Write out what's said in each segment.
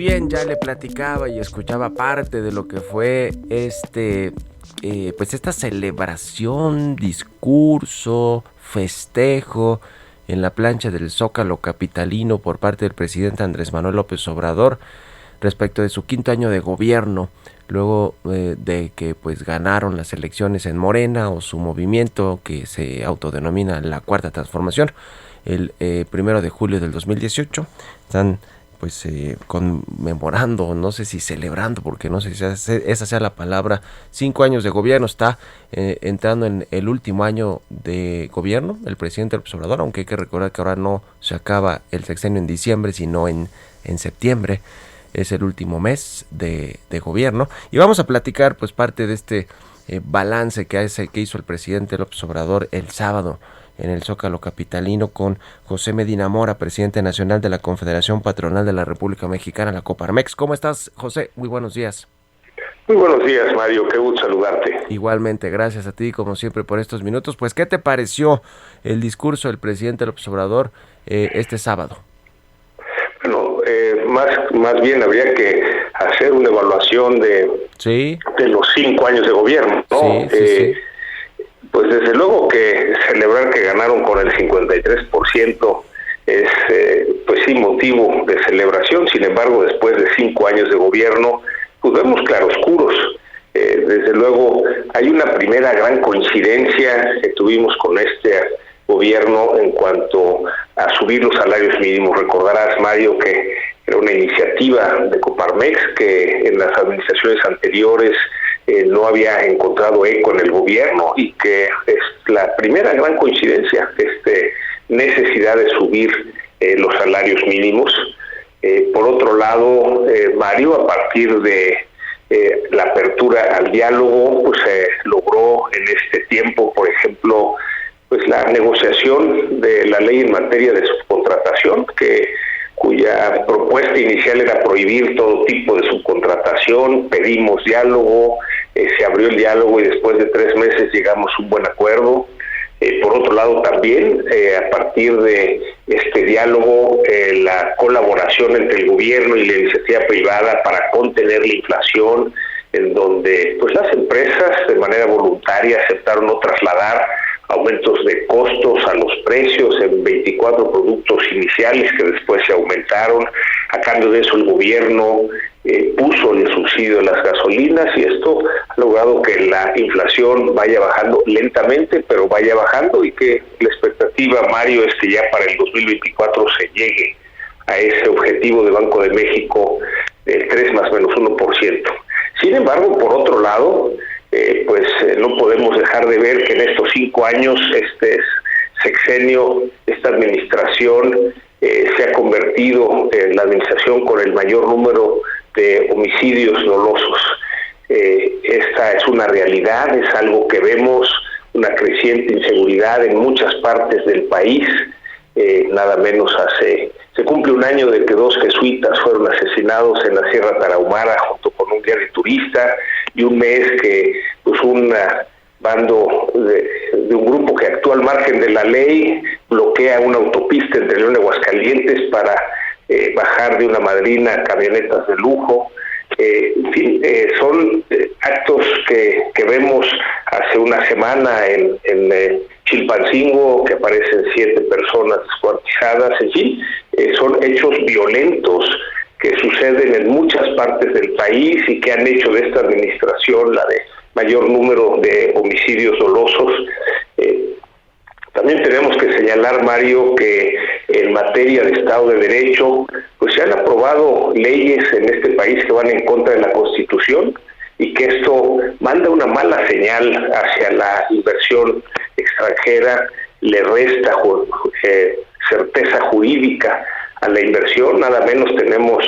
bien ya le platicaba y escuchaba parte de lo que fue pues esta celebración, discurso, festejo en la plancha del Zócalo capitalino por parte del presidente Andrés Manuel López Obrador respecto de su quinto año de gobierno, luego de que pues ganaron las elecciones en Morena o su movimiento que se autodenomina la Cuarta Transformación el 1 de julio del 2018. Están pues conmemorando, no sé si celebrando, porque no sé si esa sea la palabra, 5 años de gobierno. Está entrando en el último año de gobierno el presidente López Obrador, aunque hay que recordar que ahora no se acaba el sexenio en diciembre, sino en septiembre. Es el último mes de gobierno, y vamos a platicar pues parte de este balance que hizo el presidente López Obrador el sábado en el Zócalo capitalino con José Medina Mora, presidente nacional de la Confederación Patronal de la República Mexicana, la Coparmex. ¿Cómo estás, José? Muy buenos días. Muy buenos días, Mario, qué gusto saludarte. Igualmente, gracias a ti, como siempre, por estos minutos. Pues, ¿qué te pareció el discurso del presidente López Obrador este sábado? Bueno, más bien habría que hacer una evaluación de los 5 años de gobierno, ¿no? Sí. Pues desde luego que celebrar que ganaron con el 53% es pues sí motivo de celebración. Sin embargo, después de 5 años de gobierno, pues vemos claroscuros. Desde luego hay una primera gran coincidencia que tuvimos con este gobierno en cuanto a subir los salarios mínimos. Recordarás, Mario, que era una iniciativa de Coparmex que en las administraciones anteriores no había encontrado eco en el gobierno, y que es la primera gran coincidencia, necesidad de subir los salarios mínimos. Por otro lado, Mario, a partir de la apertura al diálogo, pues se logró en este tiempo, por ejemplo, pues la negociación de la ley en materia de subcontratación, cuya propuesta inicial era prohibir todo tipo de subcontratación. Pedimos diálogo, se abrió el diálogo y después de 3 meses llegamos a un buen acuerdo. Por otro lado, también a partir de este diálogo, la colaboración entre el gobierno y la iniciativa privada para contener la inflación, en donde pues las empresas de manera voluntaria aceptaron no trasladar aumentos de costos a los precios en 24 productos iniciales que después se aumentaron. A cambio de eso, el gobierno puso el subsidio a las gasolinas, y esto ha logrado que la inflación vaya bajando lentamente, pero vaya bajando, y que la expectativa, Mario, es que ya para el 2024 se llegue a ese objetivo de Banco de México del 3 más menos 1%. Sin embargo, por otro lado, no podemos dejar de ver que en estos 5 años, este sexenio, esta administración se ha convertido en la administración con el mayor número de homicidios dolosos. Esta es una realidad, es algo que vemos, una creciente inseguridad en muchas partes del país. Nada menos se cumple 1 año de que 2 jesuitas fueron asesinados en la Sierra Tarahumara junto con un guía de turista, y un mes que pues un bando de un grupo que actúa al margen de la ley bloquea una autopista entre León y Aguascalientes para bajar de una madrina camionetas de lujo. En fin, son actos que vemos hace una semana en Chilpancingo, que aparecen 7 personas descuartizadas. En fin, son hechos violentos que suceden en muchas partes del país y que han hecho de esta administración la de mayor número de homicidios dolosos. También tenemos que señalar, Mario, que en materia de Estado de Derecho, pues se han aprobado leyes en este país que van en contra de la Constitución, y que esto manda una mala señal hacia la inversión extranjera, le resta certeza jurídica a la inversión. Nada menos tenemos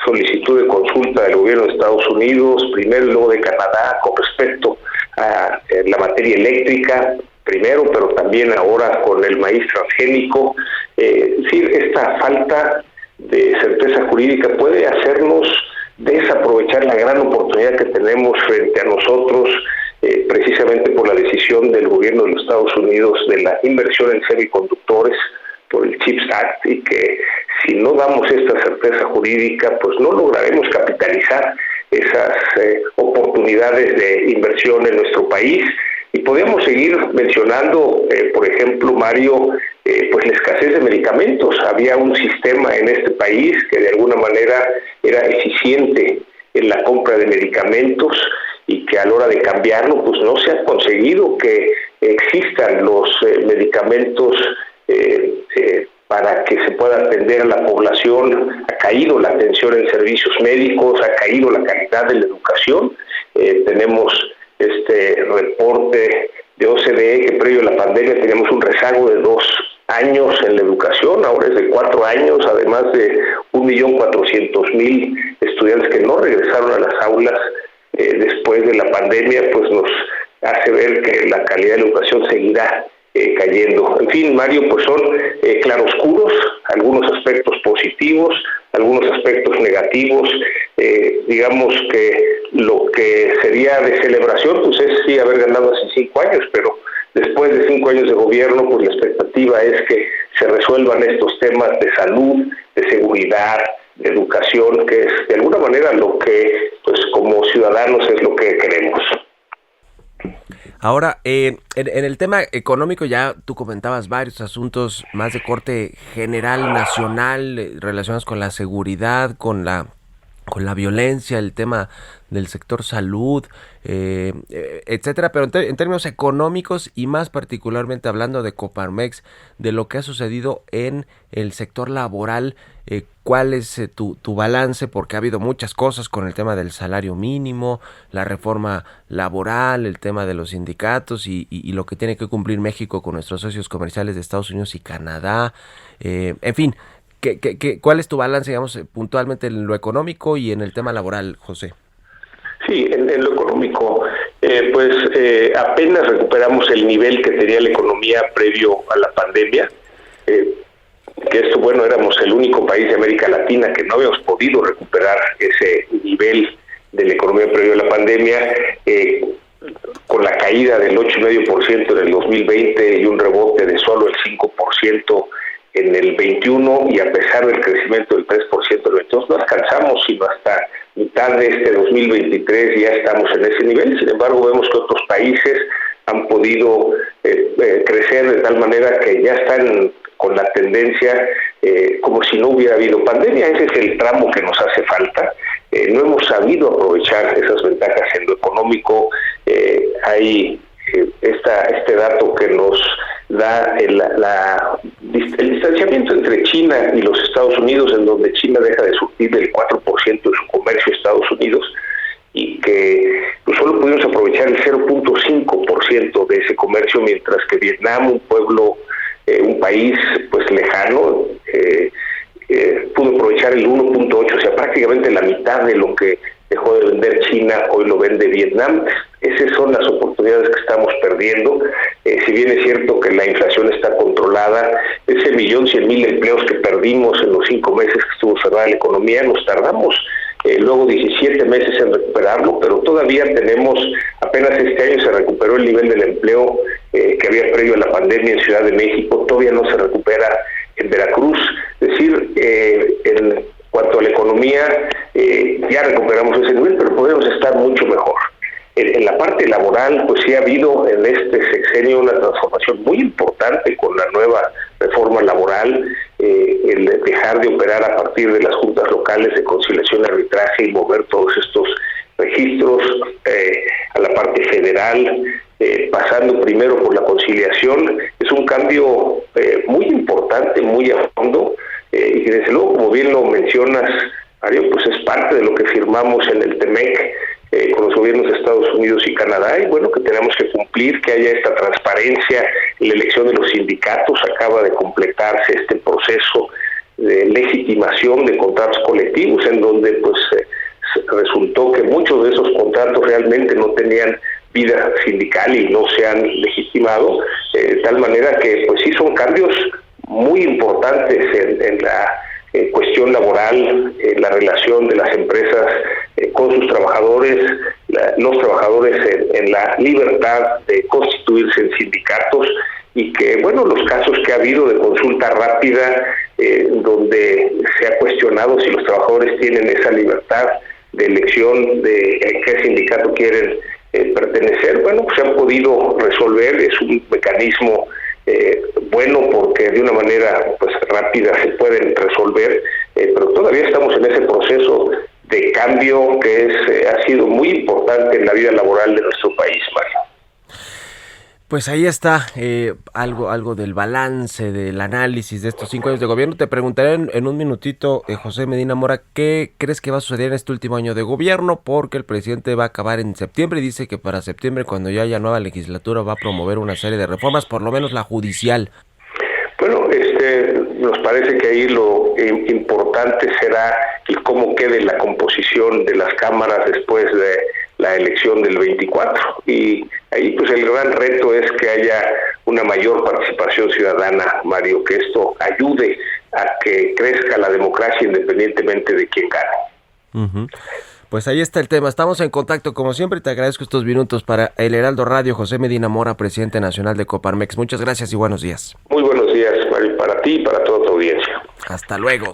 solicitud de consulta del gobierno de Estados Unidos, primero y luego de Canadá, con respecto a la materia eléctrica, primero, pero también ahora con el maíz transgénico. Es decir, esta falta de certeza jurídica puede hacernos desaprovechar la gran oportunidad que tenemos frente a nosotros, precisamente por la decisión del gobierno de los Estados Unidos de la inversión en semiconductores, por el CHIPS Act, y que si no damos esta certeza jurídica, pues no lograremos capitalizar esas oportunidades de inversión en nuestro país. Y podemos seguir mencionando, por ejemplo, Mario, pues la escasez de medicamentos. Había un sistema en este país que de alguna manera era eficiente en la compra de medicamentos y que a la hora de cambiarlo, pues no se ha conseguido que existan los medicamentos para que se pueda atender a la población. Ha caído la atención en servicios médicos, ha caído la calidad de la educación. Tenemos este reporte de OCDE que previo a la pandemia teníamos un rezago de 2 años en la educación, ahora es de 4 años, además de 1.400.000 estudiantes que no regresaron a las aulas después de la pandemia, pues nos hace ver que la calidad de la educación seguirá cayendo. En fin, Mario, pues son claroscuros, algunos aspectos positivos, algunos aspectos negativos. Digamos que lo que sería de celebración, pues es sí haber ganado hace 5 años, pero después de 5 años de gobierno, pues la expectativa es que se resuelvan estos temas de salud, de seguridad, de educación, que es de alguna manera lo que, pues como ciudadanos, es lo que queremos. Ahora, en el tema económico ya tú comentabas varios asuntos más de corte general, nacional, relacionados con la seguridad, con la violencia, el tema del sector salud, etcétera, pero en términos económicos y más particularmente hablando de Coparmex, de lo que ha sucedido en el sector laboral, ¿cuál es tu balance? Porque ha habido muchas cosas con el tema del salario mínimo, la reforma laboral, el tema de los sindicatos y lo que tiene que cumplir México con nuestros socios comerciales de Estados Unidos y Canadá, en fin. ¿Cuál es tu balance, digamos, puntualmente en lo económico y en el tema laboral, José? Sí, en lo económico, apenas recuperamos el nivel que tenía la economía previo a la pandemia, que esto, bueno, éramos el único país de América Latina que no habíamos podido recuperar ese nivel de la economía previo a la pandemia, con la caída del 8,5% en el 2020 y un rebote de solo el 5% en el 21, y a pesar del crecimiento del 3% en el 22, no alcanzamos sino hasta mitad de este 2023 ya estamos en ese nivel. Sin embargo, vemos que otros países han podido crecer de tal manera que ya están con la tendencia como si no hubiera habido pandemia. Ese es el tramo que nos hace falta. No hemos sabido aprovechar esas ventajas en lo económico. Hay este dato que nos da el distanciamiento entre China y los Estados Unidos, en donde China deja de surtir el 4% de su comercio a Estados Unidos, y que pues, solo pudimos aprovechar el 0,5% de ese comercio, mientras que Vietnam, un país pues lejano, pudo aprovechar el 1,8%, o sea, prácticamente la mitad de lo que dejó de vender China, hoy lo vende Vietnam. Esas son las oportunidades que estamos perdiendo. Si bien es cierto que la inflación está controlada, ese 1,100,000 empleos que perdimos en los 5 meses que estuvo cerrada la economía, nos tardamos luego 17 meses en recuperarlo, pero todavía tenemos, apenas este año se recuperó el nivel del empleo que había previo a la pandemia en Ciudad de México, todavía no se recupera en Veracruz. Es decir, en cuanto a la economía, ya recuperamos ese nivel, pero podemos estar mucho mejor. En la parte laboral, pues sí ha habido en este sexenio una transformación muy importante con la nueva reforma laboral, el dejar de operar a partir de las juntas locales de conciliación y arbitraje y mover todos estos registros a la parte federal, pasando primero por la conciliación. Es un cambio muy importante, muy a fondo, y que desde luego, como bien lo mencionas, Mario, pues es parte de lo que firmamos en el TEMEC con los gobiernos de Estados Unidos y Canadá, y bueno, que tenemos que cumplir, que haya esta transparencia en la elección de los sindicatos. Acaba de completarse este proceso de legitimación de contratos colectivos, en donde pues resultó que muchos de esos contratos realmente no tenían vida sindical y no se han legitimado, de tal manera que pues sí son cambios muy importantes en la cuestión laboral, la relación de las empresas con sus trabajadores, los trabajadores en la libertad de constituirse en sindicatos, y que, bueno, los casos que ha habido de consulta rápida, donde se ha cuestionado si los trabajadores tienen esa libertad de elección de qué sindicato quieren pertenecer, bueno, pues se han podido resolver. Es un mecanismo bueno porque de una manera pues rápida se pueden resolver, pero todavía estamos en ese proceso de cambio que ha sido muy importante en la vida laboral de nuestro país, Mario. Pues ahí está algo del balance, del análisis de estos 5 años de gobierno. Te preguntaré en un minutito, José Medina Mora, ¿qué crees que va a suceder en este último año de gobierno? Porque el presidente va a acabar en septiembre y dice que para septiembre, cuando ya haya nueva legislatura, va a promover una serie de reformas, por lo menos la judicial. Bueno, nos parece que ahí lo importante será el cómo quede la composición de las cámaras después de la elección del 24, y ahí pues el gran reto es que haya una mayor participación ciudadana, Mario, que esto ayude a que crezca la democracia independientemente de quién gane. Uh-huh. Pues ahí está el tema. Estamos en contacto como siempre y te agradezco estos minutos para El Heraldo Radio. José Medina Mora, presidente nacional de Coparmex. Muchas gracias y buenos días. Muy buenos días, Mario, para ti y para toda tu audiencia. Hasta luego.